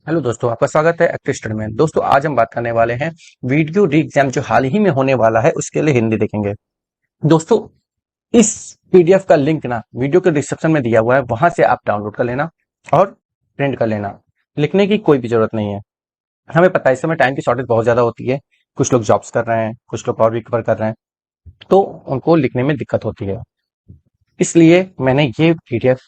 Hello दोस्तों, आपका स्वागत है एक्टिव स्टडी में। दोस्तों, आज हम बात करने वाले हैं वीडियो री एग्जाम जो हाल ही में होने वाला है उसके लिए हिंदी देखेंगे। दोस्तों, इस पीडीएफ का लिंक ना वीडियो के डिस्क्रिप्शन में दिया हुआ है, वहां से आप डाउनलोड कर लेना और प्रिंट कर लेना। लिखने की कोई भी जरूरत नहीं है। हमें पता है इस समय टाइम की शॉर्टेज बहुत ज्यादा होती है। कुछ लोग जॉब्स कर रहे हैं, कुछ लोग और भी कवर कर रहे हैं, तो उनको लिखने में दिक्कत होती है। इसलिए मैंने ये पीडीएफ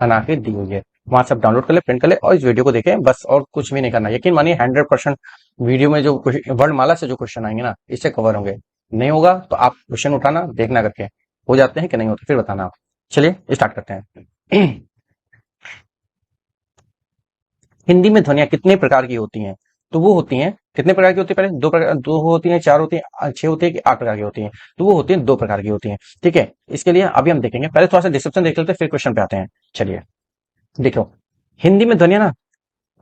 बना के दी हुई है। वहां से आप डाउनलोड कर ले, प्रिंट कर ले और इस वीडियो को देखें बस, और कुछ भी नहीं करना। यकीन मानिए 100% वीडियो में जो वर्णमाला से जो क्वेश्चन आएंगे ना, इससे कवर होंगे। नहीं होगा तो आप क्वेश्चन उठाना, देखना करके हो जाते हैं कि नहीं होते, फिर बताना आप। चलिए स्टार्ट करते हैं। हिंदी में ध्वनियां कितने प्रकार की होती हैं? तो वो होती हैं, कितने प्रकार की होती है? पहले दो प्रकार, दो होती हैं, चार होती हैं, छह होती है कि आठ प्रकार की होती हैं? तो वो होती हैं, दो प्रकार की होती हैं। ठीक है, इसके लिए अभी हम देखेंगे। पहले थोड़ा सा डिस्क्रिप्शन देख लेते हैं, फिर क्वेश्चन पे आते हैं। चलिए देखो, हिंदी में ध्वनियां ना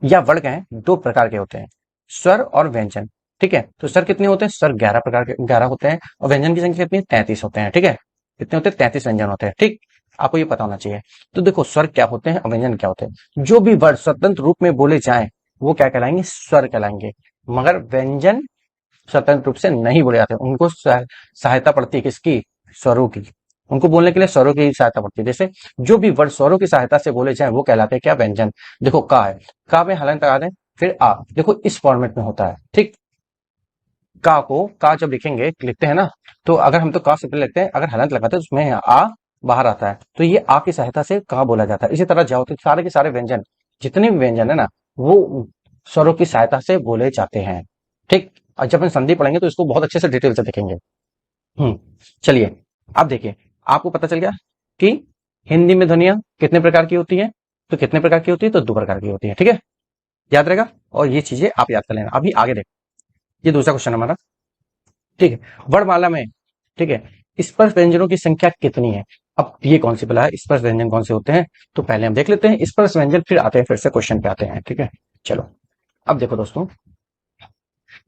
या वर्ग हैं, दो प्रकार के होते हैं, स्वर और व्यंजन। ठीक है, तो स्वर कितने होते हैं? स्वर 11 प्रकार के 11 होते हैं, और व्यंजन की संख्या कितनी है? 33 होते हैं। ठीक है, कितने होते हैं? 33 व्यंजन होते हैं। ठीक, आपको ये पता होना चाहिए। तो देखो, स्वर क्या होते हैं और व्यंजन क्या होते हैं। जो भी वर्ड स्वतंत्र रूप में बोले जाएं वो क्या कहलाएंगे? स्वर कहलाएंगे। मगर व्यंजन स्वतंत्र रूप से नहीं बोले जाते, उनको सहायता पड़ती है किसकी? स्वरों की। उनको बोलने के लिए स्वरों की सहायता पड़ती है। जैसे जो भी वर्ड स्वरों की सहायता से बोले जाए वो कहलाते हैं क्या? व्यंजन। देखो, का है, का में हलन लगा दें, फिर आ, देखो इस फॉर्मेट में होता है। ठीक, का को का जब लिखेंगे, लिखते हैं ना, तो अगर हम तो का से पहले लिखते हैं, अगर हलंत लगाते हैं तो उसमें आ बाहर आता है, तो ये आ की सहायता से का बोला जाता है। इसी तरह जाओ तो सारे के सारे व्यंजन, जितने भी व्यंजन है ना, वो स्वरों की सहायता से बोले जाते हैं। ठीक, और जब हम संधि पढ़ेंगे तो इसको बहुत अच्छे से डिटेल से देखेंगे। हम्म, चलिए अब देखिए, आपको पता चल गया कि हिंदी में ध्वनियां कितने प्रकार की होती है। तो कितने प्रकार की होती है? तो दो प्रकार की होती है। ठीक है, याद रहेगा, और ये चीजें आप याद कर लेना। अभी आगे देख, ये दूसरा क्वेश्चन हमारा। ठीक है, वर्णमाला में, ठीक है, स्पर्श व्यंजनों की संख्या कितनी है? अब ये कौन सी बला है, स्पर्श व्यंजन कौन से होते हैं? तो पहले हम देख लेते हैं स्पर्श व्यंजन, फिर आते हैं, फिर से क्वेश्चन पे आते हैं। ठीक है, चलो अब देखो दोस्तों,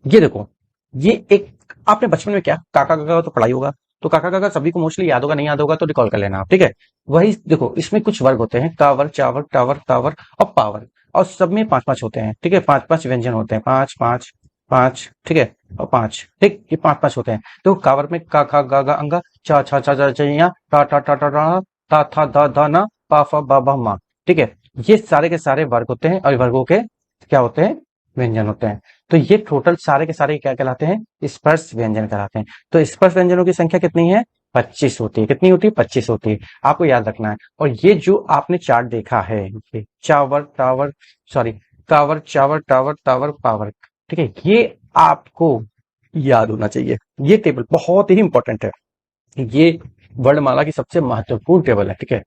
ये देखो, ये एक, आपने बचपन में क्या काका काका तो पढ़ाई होगा, तो काका काका सभी को मोस्टली याद होगा, नहीं याद होगा तो रिकॉल कर लेना आप। ठीक है, वही देखो, इसमें कुछ वर्ग होते हैं, कावर, चावर, टावर, तावर और पावर, और सब में पांच पांच होते हैं। ठीक है, पांच पांच व्यंजन होते हैं, पांच पांच पांच। ठीक है, और पांच, ठीक, ये पांच पांच होते हैं। तो कावर में का खा गा गा अंगा, चा छा छा छा छैया, टा टा टा टा टा, ता था दा दा ना, पा फा बा बा मा। ठीक है, ये सारे के सारे वर्ग होते हैं, और वर्गों के क्या होते हैं? व्यंजन होते हैं। तो ये टोटल सारे के सारे क्या कहलाते हैं? स्पर्श व्यंजन कहलाते हैं। तो स्पर्श व्यंजनों की संख्या कितनी है? 25 होती है। कितनी होती है? 25 होती है, आपको याद रखना है। और ये जो आपने चार्ट देखा है, ये चावर टावर, सॉरी, कावर चावर टावर तावर पावर, ठीक है, ये आपको याद होना चाहिए। ये टेबल बहुत ही इंपॉर्टेंट है। ये वर्णमाला की सबसे महत्वपूर्ण टेबल है। ठीक है,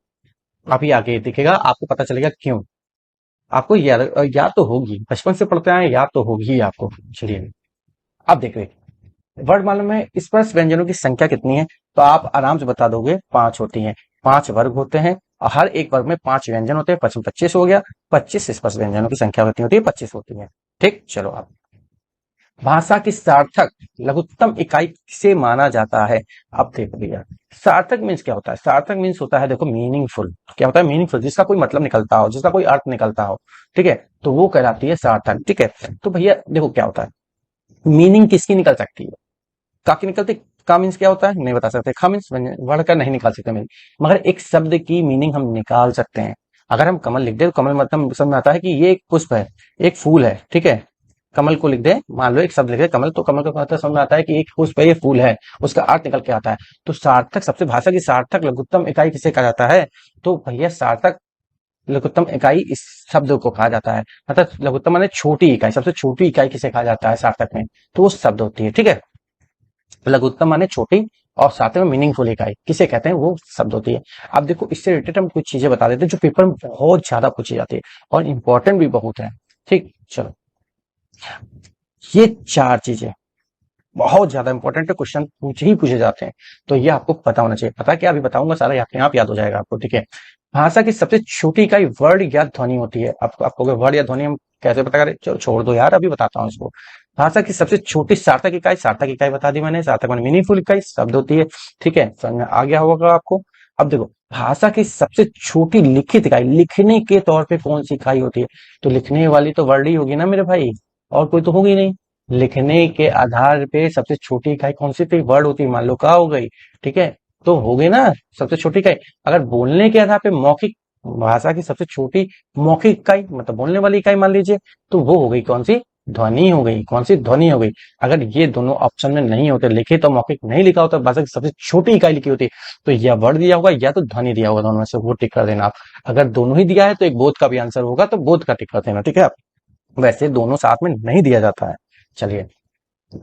अभी आगे दिखेगा, आपको पता चलेगा क्यों। आपको याद याद तो होगी, बचपन से पढ़ते आए, याद तो होगी ही आपको। चलिए अब देख रहे, वर्णमाला में स्पर्श व्यंजनों की संख्या कितनी है? तो आप आराम से बता दोगे, पांच होती हैं। पांच वर्ग होते हैं, और हर एक वर्ग में पांच व्यंजन होते हैं। 25 हो गया, 25 स्पर्श व्यंजनों की संख्या होती है 25 होती है। ठीक, चलो अब, भाषा की सार्थक लघुत्तम इकाई किसे माना जाता है? अब देखो भैया, सार्थक मीन्स क्या होता है? सार्थक मीन्स होता है, देखो, मीनिंगफुल। क्या होता है? मीनिंगफुल, जिसका कोई मतलब निकलता हो, जिसका कोई अर्थ निकलता हो। ठीक है, तो वो कहलाती है सार्थक। ठीक है, तो भैया देखो क्या होता है, मीनिंग किसकी निकल सकती है? का की निकलती। का मीन्स क्या होता है? नहीं बता सकते। खा मीन्स वर्ड का नहीं निकाल सकते मीनिंग, मगर एक शब्द की मीनिंग हम निकाल सकते हैं। अगर हम कमल लिख दे तो कमल मतलब समझ में आता है कि ये एक पुष्प है, एक फूल है। ठीक है, कमल को लिख दे, मान लो एक शब्द लिख दे कमल, तो कमल का मतलब समझ में आता है कि एक पुष्प है, ये फूल है, उसका अर्थ निकल के आता है। तो सार्थक, सबसे भाषा की सार्थक लघुत्तम इकाई किसे कहा जाता है? तो भैया सार्थक लघुत्तम इकाई इस शब्द को कहा जाता है। मतलब लघुत्तम माने छोटी इकाई, सबसे छोटी इकाई किसे कहा जाता है सार्थक में? तो वो शब्द होती है। ठीक है, लघुत्तम माने छोटी, और साथ में मीनिंगफुल इकाई किसे कहते हैं? वो शब्द होती है। अब देखो, इससे रिलेटेड हम कुछ चीजें बता देते हैं जो पेपर में बहुत ज्यादा पूछी जाती है, और इंपॉर्टेंट भी बहुत है। ठीक, चलो, ये चार चीजें बहुत ज्यादा इंपॉर्टेंट है, क्वेश्चन पूछे ही पूछे जाते हैं, तो ये आपको पता होना चाहिए। पता क्या, अभी बताऊंगा सारा, अपने आप याद हो जाएगा आपको। ठीक है, भाषा की सबसे छोटी इकाई वर्ड या ध्वनि होती है। आपको वर्ड या ध्वनि हम कैसे पता करें? चलो छोड़ दो यार, अभी बताता हूँ इसको। भाषा की सबसे छोटी सार्थक इकाई, सार्थक इकाई बता दी मैंने, सार्थक माने मीनिंगफुल इकाई शब्द होती है। ठीक है, समझ में आ गया होगा आपको। अब देखो, भाषा की सबसे छोटी लिखित इकाई लिखने के तौर पे कौन सी इकाई होती है? तो लिखने वाली तो वर्ड ही होगी ना मेरे भाई, और कोई तो होगी नहीं। लिखने के आधार पे सबसे छोटी इकाई कौन सी थी? वर्ड होती है। मान लो का हो गई, ठीक है, तो हो गई ना सबसे छोटी इकाई। अगर बोलने के आधार पे मौखिक, भाषा की सबसे छोटी मौखिक इकाई मतलब बोलने वाली इकाई मान लीजिए, तो वो हो गई कौन सी? ध्वनि हो गई। कौन सी? ध्वनि हो गई। अगर ये दोनों ऑप्शन में नहीं होते, लिखित और मौखिक नहीं लिखा होता, भाषा की सबसे छोटी इकाई लिखी होती, तो या वर्ड दिया होगा या तो ध्वनि दिया होगा, दोनों में से वो टिक कर देना आप। अगर दोनों ही दिया है तो एक बोध का भी आंसर होगा, तो बोध का टिक कर देना, ठीक है। वैसे दोनों साथ में नहीं दिया जाता है। चलिए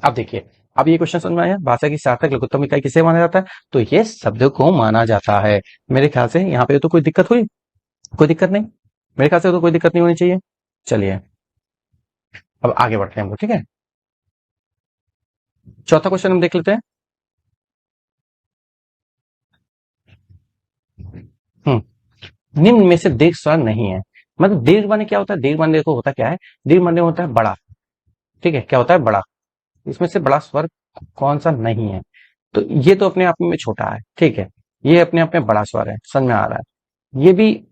अब देखिए, अब ये क्वेश्चन समझ में आया, भाषा की सार्थक लघुत्तम इकाई किसे माना जाता है? तो ये शब्द को माना जाता है। मेरे ख्याल से यहाँ पे तो कोई दिक्कत हुई? कोई दिक्कत नहीं, मेरे ख्याल से तो कोई दिक्कत नहीं होनी चाहिए। चलिए अब आगे बढ़ते हैं हम लोग, ठीक है। चौथा क्वेश्चन हम देख लेते हैं। निम्न में से दीर्घ स्वर नहीं है। मतलब दीर्घ माने क्या होता है? दीर्घ माने देखो होता क्या है, दीर्घ माने होता है बड़ा, ठीक है, क्या होता है? बड़ा। इसमें से बड़ा स्वर कौन सा नहीं है? तो ये तो अपने आप में छोटा है, ठीक है, ये अपने आप में बड़ा स्वर है, समझ में आ रहा है। ये भी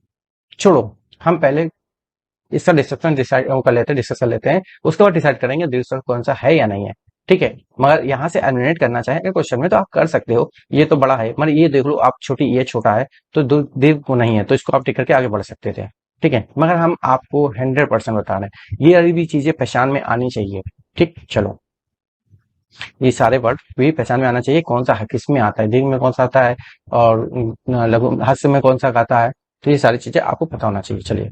छोड़ो, हम पहले इसका डिस्क्रिप्शन डिसाइड कर लेते हैं, डिस्कस कर लेते हैं, उसके बाद डिसाइड करेंगे दीर्घ स्वर कौन सा है या नहीं है, ठीक है। मगर यहाँ से एलिमिनेट करना चाहे क्वेश्चन में तो आप कर सकते हो। ये तो बड़ा है, मतलब ये देख लो आप, छोटी ये छोटा है, तो दीर्घ को नहीं है, तो इसको आप टिक करके आगे बढ़ सकते थे, ठीक है। मगर हम आपको 100% बता रहे हैं, ये अभी भी चीजें पहचान में आनी चाहिए, ठीक। चलो, ये सारे वर्ड भी पहचान में आना चाहिए, कौन सा किस में आता है, दीर्घ में कौन सा आता है, और लघु हास्य में कौन सा आता है, तो ये सारी चीजें आपको पता होना चाहिए। चलिए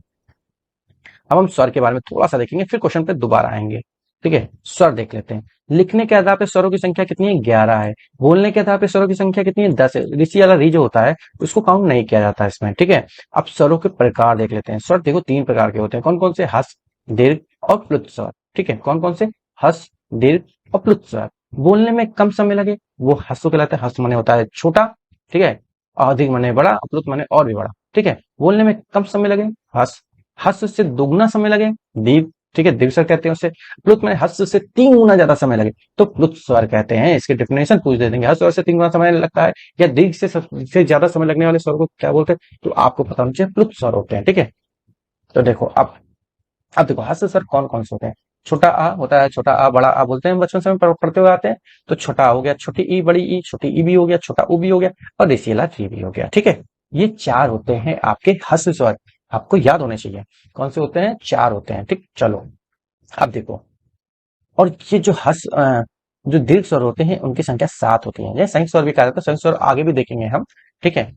अब हम स्वर के बारे में थोड़ा सा देखेंगे, फिर क्वेश्चन पे दोबारा आएंगे, ठीक है। स्वर देख लेते हैं। लिखने के आधार पे स्वरों की संख्या कितनी है? 11 है। बोलने के आधार पे स्वरों की संख्या कितनी है? 10 है। ऋषि वाला री जो होता है उसको काउंट नहीं किया जाता है इसमें, ठीक है। अब स्वरों के प्रकार देख लेते हैं। स्वर देखो 3 प्रकार के होते हैं, कौन कौन से? हस, दीर्घ और प्लुत स्वर, ठीक है। कौन कौन से? हस, दीर्घ और प्लुत स्वर। बोलने में कम समय लगे वो हस्व कहलाता है। हस माने होता है छोटा, ठीक है, और अधिक माने बड़ा, प्लुत माने और भी बड़ा, ठीक है। बोलने में कम समय लगे हस, हस्त से दुगना समय लगे दीप, ठीक है, दीप स्वर कहते हैं उसे। प्लुत में हस्त से 3 गुना ज्यादा समय लगे तो प्लुत स्वर कहते हैं। इसके डेफिनेशन पूछ दे देंगे, हस्त स्वर से 3 गुना समय लगता है या दीर्घ से ज्यादा समय लगने वाले स्वर को क्या बोलते हैं? तो आपको पता होना चाहिए प्लुत स्वर होते हैं, ठीक है। तो देखो अब देखो हस्त स्वर कौन कौन से होते हैं। छोटा आ होता है, छोटा आ बड़ा आ बोलते हैं, बचपन से हम पढ़ते हुए आते हैं। तो छोटा हो गया, छोटी ई, बड़ी ई, छोटी ई भी हो गया, छोटा ऊ भी हो गया, और ऋषिला री भी हो गया, ठीक है। ये 4 होते हैं आपके हस्त स्वर, आपको याद होने चाहिए। कौन से होते हैं? 4 होते हैं, ठीक। चलो अब देखो, और ये जो जो दीर्घ स्वर होते हैं उनकी संख्या 7 होती है। ये संयुक्त स्वर भी कहा जाता है, संयुक्त स्वर आगे भी देखेंगे हम, ठीक है।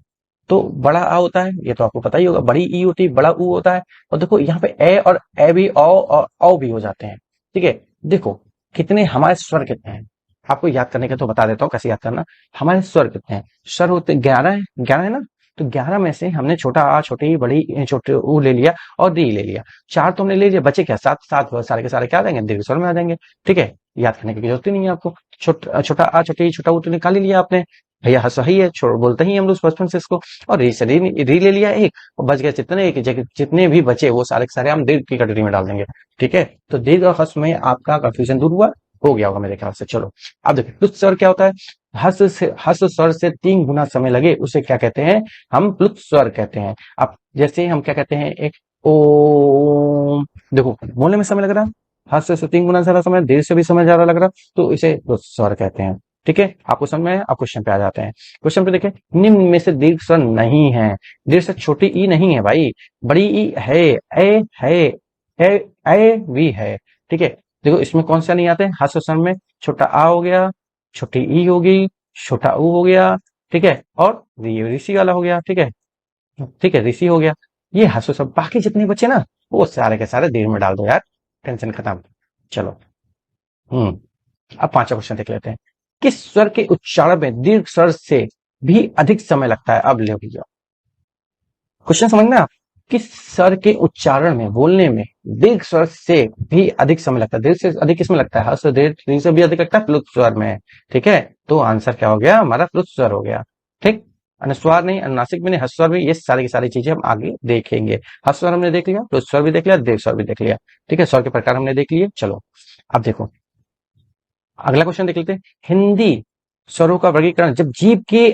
तो बड़ा आ होता है, ये तो आपको पता ही होगा, बड़ी ई होती है, बड़ा ऊ होता है। और देखो यहाँ पे ए और ए भी औ और औ भी हो जाते हैं, ठीक है। देखो कितने हमारे स्वर कितने हैं, आपको याद करने के तो बता देता हूँ कैसे याद करना। हमारे स्वर कितने हैं? स्वर होते 11 है, 11 है ना। तो 11 में से हमने छोटा आ, छोटी बड़ी, छोटे ऊ ले लिया और डी ले लिया। 4 तो हमने ले लिया, बचे क्या? 7, 7 सारे के सारे क्या आ जाएंगे? दीर्घ स्वर में आ जाएंगे, ठीक है। याद करने की जरूरत ही नहीं है आपको। छोटा आ, छोटी छोटा ऊ तो निकाल ही लिया आपने, भैया सही है, छोड़ बोलते ही हम लोग बचपन से इसको। और री ले लिया एक, और बच गए जितने एक जितने भी बचे वो सारे के सारे हम दीर्घ की कैटेगरी में डाल देंगे, ठीक है। तो दीर्घ और ह्रस्व में आपका कंफ्यूजन दूर हुआ, हो गया होगा मेरे ख्याल से। चलो अब देखिए प्लुत स्वर क्या होता है। हस्त स्वर से 3 गुना समय लगे उसे क्या कहते हैं? हम प्लुत स्वर कहते हैं। अब जैसे हम क्या कहते हैं, एक ओम, देखो बोलने में समय लग रहा है, हस्त से 3 गुना ज्यादा समय, दीर्घ से भी समय ज्यादा लग रहा, तो इसे प्लुत स्वर कहते हैं, ठीक है। आपको समझ में आया? आप क्वेश्चन पे आ जाते हैं। क्वेश्चन पे देखें, निम्न में से दीर्घ स्वर नहीं है। दीर्घ से छोटी ई नहीं है भाई, बड़ी ई है, ए है, ए, ए भी है, ठीक है। देखो इसमें कौन सा नहीं आते? हर्ष स्वर में छोटा आ हो गया, छोटी ई होगी, छोटा ऊ हो गया, ठीक है, और ऋषि वाला हो गया, ठीक है, ठीक है, ऋषि हो गया। ये हर्ष स्वर, बाकी जितने बचे ना वो सारे के सारे दीर्घ में डाल दो यार, टेंशन खत्म। चलो अब 5वां क्वेश्चन देख लेते हैं। किस स्वर के उच्चारण में दीर्घ स्वर से भी अधिक समय लगता है? अब ले भैया क्वेश्चन समझना आप। किस स्वर के उच्चारण में, बोलने में दीर्घ स्वर से भी अधिक समय लगता है? दीर्घ से अधिक किसमें लगता है? हर्ष दीर्घ से भी अधिक लगता है प्लुत स्वर में, ठीक है। तो आंसर क्या हो गया हमारा? प्लुत स्वर हो गया, ठीक। अनुस्वार नहीं, अनुनासिक भी नहीं, हर्ष स्वर भी, ये सारी की सारी चीजें हम आगे देखेंगे। हर्ष स्वर हमने देख लिया, प्लुत स्वर भी देख लिया, दीर्घ स्वर भी देख लिया, ठीक है। स्वर के प्रकार हमने देख लिए। चलो अब देखो अगला क्वेश्चन देख लेते हैं। हिंदी स्वरों का वर्गीकरण जब जीभ के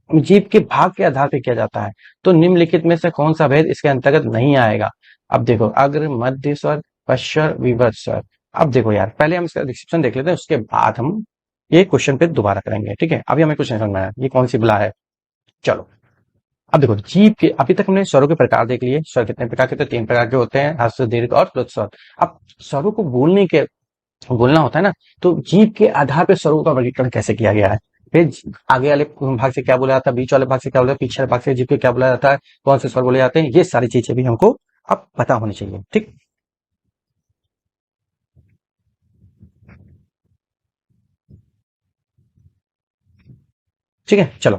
जीभ के भाग के आधार पर किया जाता है। तो निम्नलिखित में से कौन सा भेद इसके अंतर्गत नहीं आएगा? अब देखो, अग्र, मध्य स्वर, पश्चर, विवर्त स्वर। अब देखो यार, पहले हम इसका डिस्क्रिप्शन देख लेते हैं, उसके बाद हम ये क्वेश्चन पे दोबारा करेंगे, ठीक है? अभी हमें कुछ नहीं समझ में आया ये कौन सी बला है। चलो, अब देखो, जीभ के अभी तक हमने स्वरों के प्रकार देख लिए। स्वर कितने प्रकार के होते हैं? 3 प्रकार के होते हैं, ह्रस्व, दीर्घ और प्लुत स्वर। अब स्वरों को बोलना होता है ना, तो जीभ के आधार पर स्वरों का वर्गीकरण कैसे किया गया है? फिर आगे वाले भाग से क्या बोला जाता है, बीच वाले भाग से क्या बोला जाता है, पीछे वाले भाग से जीभ को क्या बोला जाता है, कौन से स्वर बोले जाते हैं, ये सारी चीजें भी हमको अब पता होनी चाहिए, ठीक? ठीक है, चलो।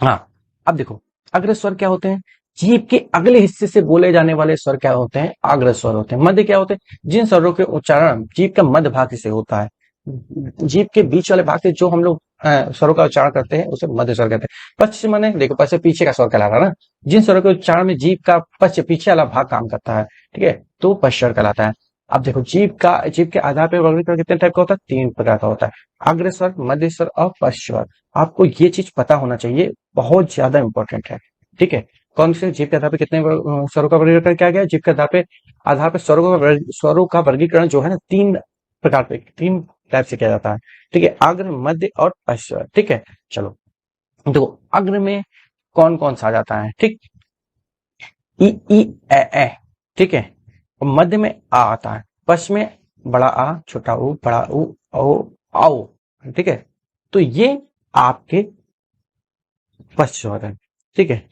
हाँ, अब देखो, अग्र स्वर क्या होते हैं? जीभ के अगले हिस्से से बोले जाने वाले स्वर क्या होते हैं? अग्र स्वर होते हैं। मध्य क्या होते हैं? जिन स्वरों के उच्चारण जीभ का मध्य भाग से होता है। जीभ के बीच वाले भाग से जो हम लोग स्वरों का उच्चारण करते हैं उसे मध्य स्वर कहते हैं। पश्च माने देखो, पश्च पीछे का स्वर कहलाता है ना। जिन स्वरों के उच्चारण में जीभ का पश्च पीछे वाला भाग काम करता है, ठीक है, तो पश्च स्वर कहलाता है। अब देखो, जीभ के आधार पर वर्गीकरण कितने टाइप का होता है? 3 प्रकार का होता है, अग्र स्वर, मध्य स्वर और पश्च स्वर। आपको ये चीज पता होना चाहिए, बहुत ज्यादा इंपॉर्टेंट है, ठीक है? कौन से जीव के आधार पे कितने स्वरों का वर्गीकरण किया गया है? जीव के आधार पे स्वरों का वर्गीकरण जो है ना, 3 टाइप से किया जाता है, ठीक है? अग्र, मध्य और पश्च, ठीक है? चलो, देखो, अग्र में कौन कौन सा आ जाता है, ठीक? ई, ई, ए, ठीक है? और मध्य में आ आता है, पश्च में बड़ा आ, छोटा ऊ, बड़ा ऊ, ओ, आओ, ठीक है? तो ये आपके पश्च स्वर है, ठीक है?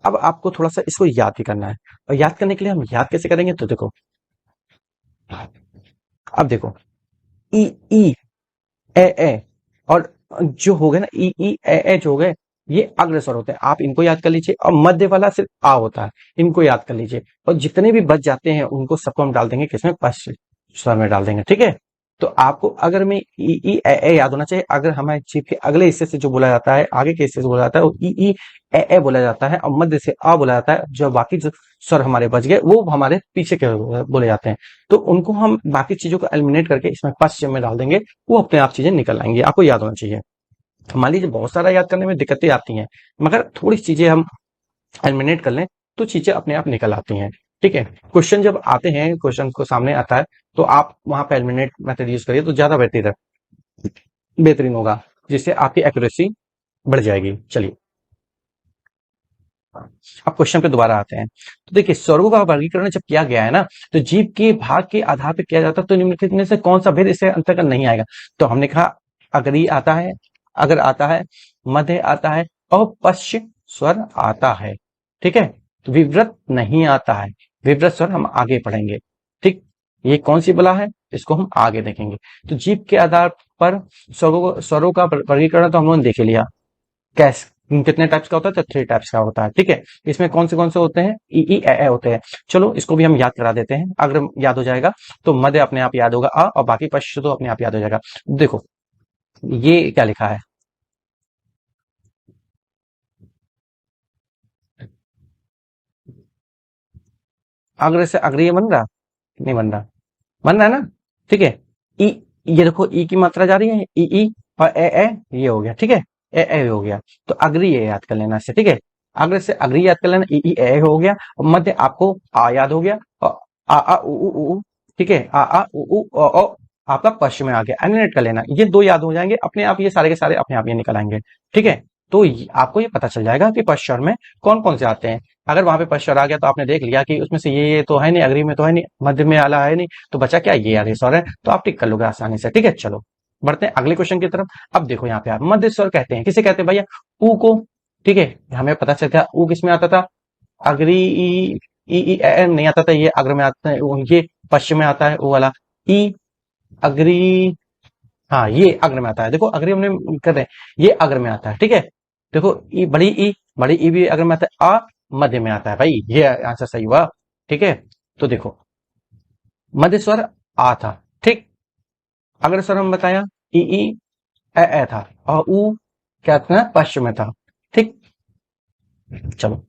अब आपको थोड़ा सा इसको याद भी करना है, और याद करने के लिए हम याद कैसे करेंगे? तो देखो, अब देखो, ई, ई, ए, और जो हो गए ना, ई, ए जो हो गए, ये अग्र स्वर होते हैं, आप इनको याद कर लीजिए। और मध्य वाला सिर्फ आ होता है, इनको याद कर लीजिए। और जितने भी बच जाते हैं उनको सबको हम डाल देंगे किसमें? पश्च स्वर में डाल देंगे, ठीक है? तो आपको अगर में ई, ए याद होना चाहिए। अगर हमारे जीभ के अगले हिस्से से जो बोला जाता है, आगे के हिस्से से बोला जाता है, वो ई, ए बोला जाता है, और मध्य से आ बोला जाता है। जो बाकी जो स्वर हमारे बच गए वो हमारे पीछे के बोले जाते हैं। तो उनको हम बाकी चीजों को एलिमिनेट करके इसमें पश्चिम में डाल देंगे, वो अपने आप चीजें निकल आएंगी। आपको याद होना चाहिए। मान लीजिए बहुत सारा याद करने में दिक्कतें आती हैं, मगर थोड़ी चीजें हम एलिमिनेट कर लें तो चीजें अपने आप निकल आती हैं, ठीक है? क्वेश्चन जब आते हैं, क्वेश्चन को सामने आता है, तो आप वहां पे एलिमिनेट मेथड यूज करिए तो ज्यादा बेहतरीन होगा, जिससे आपकी एक्यूरेसी बढ़ जाएगी। चलिए, अब क्वेश्चन पे दोबारा आते हैं। तो देखिए, स्वरों का वर्गीकरण जब किया गया है ना, तो जीभ के भाग के आधार पर किया जाता है। तो निम्नलिखित में से कौन सा भेद इससे अंतर्गत नहीं आएगा? तो हमने कहा, अग्री आता है, अगर आता है, मध्य आता है, और पश्च स्वर आता है, ठीक है? तो विव्रत नहीं आता है। विव्रत स्वर हम आगे पढ़ेंगे, ठीक? ये कौन सी बला है, इसको हम आगे देखेंगे। तो जीभ के आधार पर स्वरों का वर्गीकरण तो हम लोगों ने देख लिया। कैश कितने टाइप्स का होता है? तो 3 टाइप्स का होता है, ठीक है? इसमें कौन से होते हैं? ई, ए होते हैं। चलो, इसको भी हम याद करा देते हैं। अगर याद हो जाएगा तो मध्य अपने आप याद होगा, और बाकी पश्च तो अपने आप याद हो जाएगा। देखो, ये क्या लिखा है? अग्र से अग्रीय बन रहा? नहीं बन रहा? बन रहा है ना? ठीक है। ई, ये देखो, ई की मात्रा जा रही है, ई, और ए ये हो गया, ठीक है? ए हो गया। तो अग्रीय याद कर लेना इससे, ठीक है? अग्र से अग्रीय याद कर लेना, ई ए हो गया, और मध्य आपको आ याद हो गया, और आ उ, ठीक है? आ उ ओ आपका पश्चिम में आ गया। एलिमिनेट कर लेना, ये 2 याद हो जाएंगे अपने आप, ये सारे के सारे अपने आप ये निकल आएंगे, ठीक है? तो आपको ये पता चल जाएगा कि पश्चिम में कौन कौन से आते हैं। अगर वहां पे पश्चिम आ गया तो आपने देख लिया कि उसमें से ये तो है नहीं, अग्री में तो है नहीं, मध्य में आला है नहीं, तो बचा क्या? ये आगे स्वर है, तो आप टिक कर लोगे आसानी से, ठीक है? चलो, बढ़ते हैं अगले क्वेश्चन की तरफ। अब देखो, यहाँ पे आप मध्य स्वर कहते हैं, किसे कहते हैं भैया? ऊ को, ठीक है? हमें पता चल गया ऊ किसमें आता था? अग्री, नहीं आता था, ये अग्र में आता है, ये पश्चिम में आता है, वो वाला ई, अग्री, हाँ, ये अग्र में आता है। देखो, अग्री हमने कर रहे हैं, ये अग्र में आता है, ठीक है? देखो, बड़ी ई भी अग्र में आता है, आ मध्य में आता है, भाई ये आंसर सही हुआ, ठीक है? तो देखो, मध्य स्वर आ था, ठीक? अग्र स्वर हम बताया ई, ए था, और ऊ क्या था? पश्चिम में था, ठीक? चलो,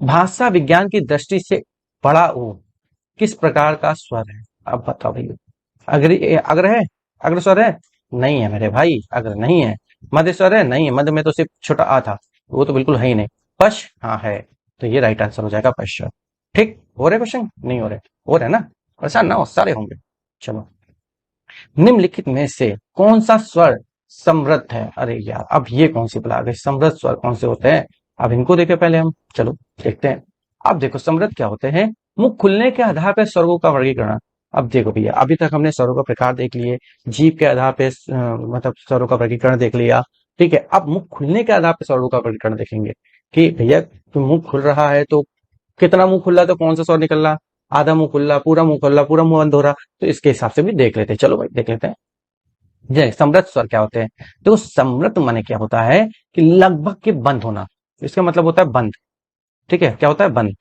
भाषा विज्ञान की दृष्टि से बड़ा ऊ किस प्रकार का स्वर है? अब बताओ भैया। अग्र है? अग्र स्वर है? नहीं है मेरे भाई, अग्र नहीं है। मध्य स्वर है? नहीं है, मध्य में तो सिर्फ छोटा आ था, वो तो बिल्कुल है ही नहीं। पश, हाँ है, तो ये राइट आंसर हो जाएगा पश। ठीक हो रहे क्वेश्चन? नहीं हो रहे? हो रहे ना? परेशान ना हो, सारे होंगे। चलो, निम्नलिखित में से कौन सा स्वर समृद्ध है? अरे यार, अब ये कौन सी बला गई, समृद्ध स्वर कौन से होते हैं? अब इनको देखे पहले हम, चलो देखते हैं। अब देखो समृद्ध क्या होते हैं, मुख खुलने के आधार पर स्वरों का वर्गीकरण। अब देखो भैया, अभी तक हमने स्वरों का प्रकार देख लिए, जीभ के आधार पे मतलब स्वरों का वर्गीकरण देख लिया। ठीक है, अब मुख खुलने के आधार पर स्वरों का वर्गीकरण देखेंगे कि भैया मुंह खुल रहा है तो कितना मुंह खुल रहा है, तो कौन सा स्वर निकल रहा, आधा मुंह खुल रहा, पूरा मुंह खुल रहा, पूरा मुंह बंद हो रहा, तो इसके हिसाब से भी देख लेते हैं। चलो भाई देख लेते हैं। ये समृद्ध स्वर क्या होते हैं? देखो समृद्ध माने क्या होता है कि लगभग के बंद होना, इसका मतलब होता है बंद। ठीक है, क्या होता है? बंद।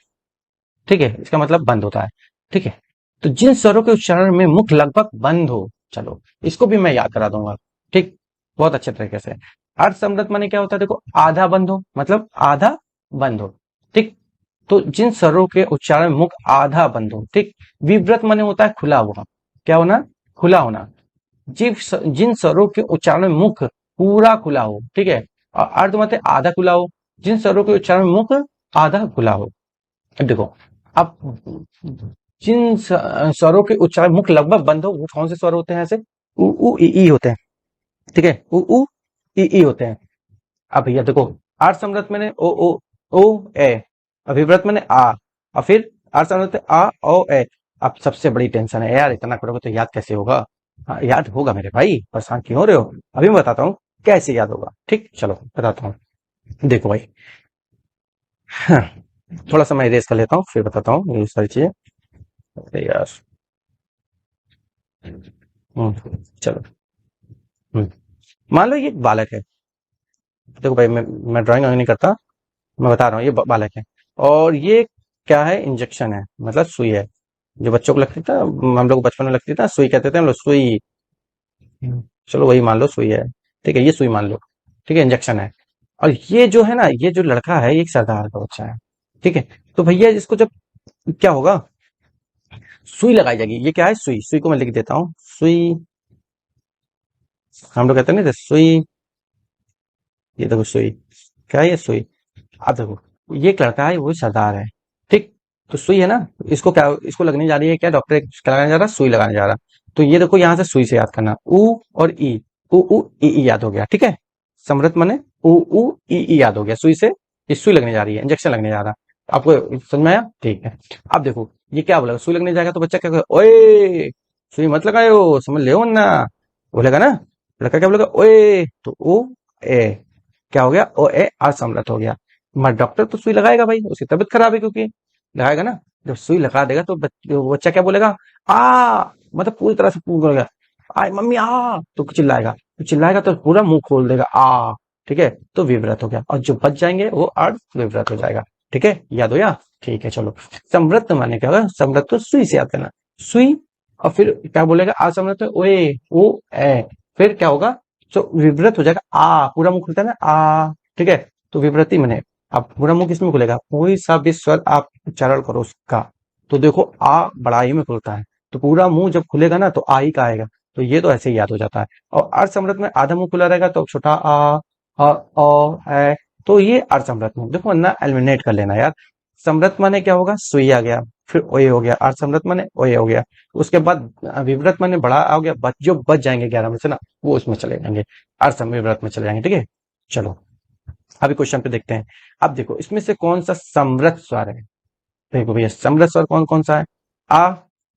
ठीक है, इसका मतलब बंद होता है। ठीक है, तो जिन स्वरों के उच्चारण में मुख लगभग बंद हो, चलो इसको भी मैं याद करा दूंगा। ठीक, बहुत अच्छे तरीके से। अर्ध समृद्ध माने क्या होता है? देखो आधा बंद हो, मतलब आधा बंद हो। ठीक, तो जिन स्वरों के उच्चारण में मुख आधा बंद हो। ठीक, विव्रत माने होता है खुला हुआ। क्या होना? खुला होना। जिन स्वरों के उच्चारण में मुख पूरा खुला हो। ठीक है, और अर्ध मतलब आधा खुला हो, जिन स्वरों के उच्चारण में मुख आधा खुला हो। अब देखो, अब जिन स्वरों के उच्चारण मुख लगभग बंद हो, वो कौन से स्वर होते हैं? ऐसे उ उ ई होते हैं। ठीक है, उ उ ई होते हैं। अब भैया देखो, अर्ध समृद्ध मैंने ओ ए, अभिव्रत मैंने आ, और फिर अर्ध समृद्ध आ ओ ए। अब सबसे बड़ी टेंशन है यार, इतना करोगे तो याद कैसे होगा? हाँ, याद होगा मेरे भाई, परेशान क्यों हो रहे हो? अभी मैं बताता हूँ कैसे याद होगा। ठीक, चलो बताता हूँ। देखो भाई, हाँ, थोड़ा सा मैं इरेज कर लेता हूँ, फिर बताता हूँ ये सारी चीजें। अरे यार, चलो। हम्म, मान लो ये एक बालक है। देखो भाई, मैं ड्राइंग नहीं करता, मैं बता रहा हूँ, ये बालक है। और ये क्या है? इंजेक्शन है, मतलब सुई है। जो बच्चों को लगती था, हम लोग बचपन में लगती था, सुई कहते थे हम लोग, सुई। चलो वही मान लो, सुई है। ठीक है, ये सुई मान लो। ठीक है, इंजेक्शन है। और ये जो है ना, ये जो लड़का है, ये एक सरदार का बच्चा है। ठीक है, तो भैया इसको जब क्या होगा, सुई लगाई जाएगी। ये क्या है? सुई। सुई को मैं लिख देता हूँ, सुई। हम लोग कहते हैं ना सुई, ये देखो सुई। क्या है? ये सुई। अब देखो, ये एक लड़का है, वो सरदार है। ठीक, तो सुई है ना, इसको क्या, इसको लगने जा रही है क्या? डॉक्टर क्या लगाने जा रहा है? सुई लगाने जा रहा है। तो ये देखो, यहां से सुई से याद करना, उ और ई, उ ई याद हो गया। ठीक है, समृत मने उ ई याद हो गया। सुई से ये सुई लगने जा रही है, इंजेक्शन लगने जा रहा है। आपको समझ में आया? ठीक है। अब देखो, ये क्या बोला, सुई लगने जाएगा तो बच्चा क्या कहेगा? ओए सुई मत लगायो, समझ ले वरना, बोलेगा ना। लड़का क्या बोलेगा? ओए, तो ओ ए, क्या हो गया? ओ ए असमर्थ हो गया। मगर डॉक्टर तो सुई लगाएगा भाई, उसकी तबीयत खराब है क्योंकि, लगाएगा ना। जब सुई लगा देगा तो बच्चा क्या बोलेगा? आ, मतलब पूरी तरह से बोलेगा, आ मम्मी आ, तो चिल्लाएगा। तो चिल्लाएगा तो पूरा मुंह खोल देगा, आ। ठीक है, तो विवृत हो गया, और जो बच जाएंगे वो अर्ध विवृत हो जाएगा। ठीक है, याद हो या? ठीक है, चलो। समृद्ध माने क्या होगा? समृद्ध तो सुई से याद करना, सुई। और फिर क्या बोलेगा? असमृद्ध ओए, ओ ए, फिर क्या होगा? तो विवृत हो जाएगा, आ, पूरा मुंह खुलता है ना, आ। ठीक है, तो विवृति मैंने, अब पूरा मुंह किसमें खुलेगा? कोई सा भी स्वर आप उच्चारण करो उसका, तो देखो आ बड़ा ही में खुलता है, तो पूरा मुंह जब खुलेगा ना तो आ ही का आएगा। तो ये तो ऐसे ही याद हो जाता है। और अर्ध समृद्ध में आधा मुंह खुला रहेगा तो छोटा आ, ओ है, तो ये अर्ध समृद्ध में देखो ना, एलिमिनेट कर लेना यार। समृद्ध माने क्या होगा? सुई आ गया, फिर ओए हो गया, अर्ध समृद्ध माने ओए हो गया। उसके बाद विवृत माने बड़ा आ गया, जो बच जाएंगे 11 में से ना, वो उसमें चले जाएंगे, अर्ध विवृत में चले जाएंगे। ठीक है, चलो अभी क्वेश्चन पे देखते हैं। अब देखो, इसमें से कौन सा समृद्ध स्वर है? देखो भैया, समृद्ध स्वर कौन कौन सा है? आ,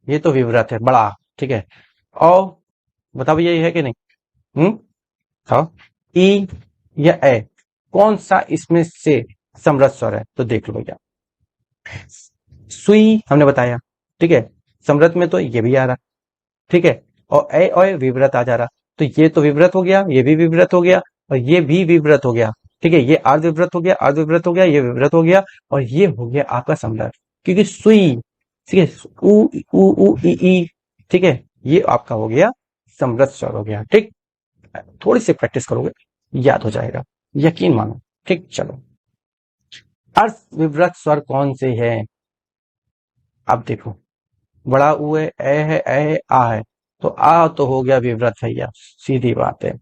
ये तो विवृत है, बड़ा। ठीक है, ओ, बताओ भैया ये है कि नहीं? बताओ, ई या ए, कौन सा इसमें से समृद्ध स्वर है? तो देख लो भैया, सुई हमने बताया। ठीक है, समृद्ध में तो ये भी आ रहा। ठीक है, और ए और विवृत आ जा रहा, तो ये तो विवृत हो गया, ये भी विवृत हो गया, और ये भी विवृत हो गया। ठीक है, ये अर्ध विवृत हो गया, अर्ध विवृत हो गया, ये विवृत हो गया, और ये हो गया आपका समृद्ध, क्योंकि सुई। ठीक है, उ ई। ठीक है, ये आपका हो गया समृद्ध स्वर हो गया। ठीक, थोड़ी सी प्रैक्टिस करोगे याद हो जाएगा, यकीन मानो। ठीक, चलो, अर्ध विवृत स्वर कौन से है? अब देखो, बड़ा ऊ है, ए है, आ है, तो आ तो हो गया विवृत भैया, सीधी बात है।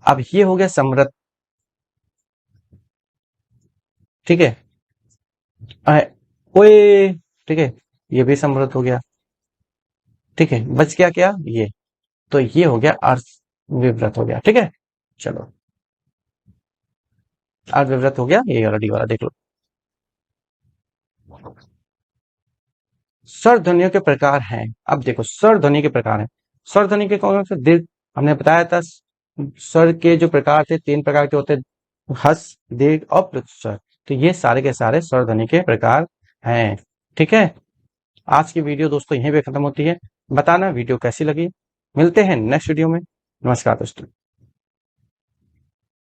अब ये हो गया समृद्ध, ठीक है। अ, ओए, ठीक है, ये भी समृद्ध हो गया, ठीक है। बच गया क्या, ये। तो ये हो गया अर्थ विवृत हो गया, ठीक है। चलो, अर्थ विवृत हो गया, ये वाला डी वाला देख लो। स्वर ध्वनियों के प्रकार हैं। अब देखो स्वर ध्वनि के प्रकार हैं। स्वर ध्वनि के कौन से, दीर्घ, हमने बताया था। स्वर के जो प्रकार थे, 3 प्रकार के होते हैं, हस, दीर्घ और पृथु स्वर। तो ये सारे के सारे स्वर ध्वनि के प्रकार हैं, ठीक है। आज की वीडियो दोस्तों यहीं पे खत्म होती है। बताना वीडियो कैसी लगी। मिलते हैं नेक्स्ट वीडियो में। नमस्कार दोस्तों।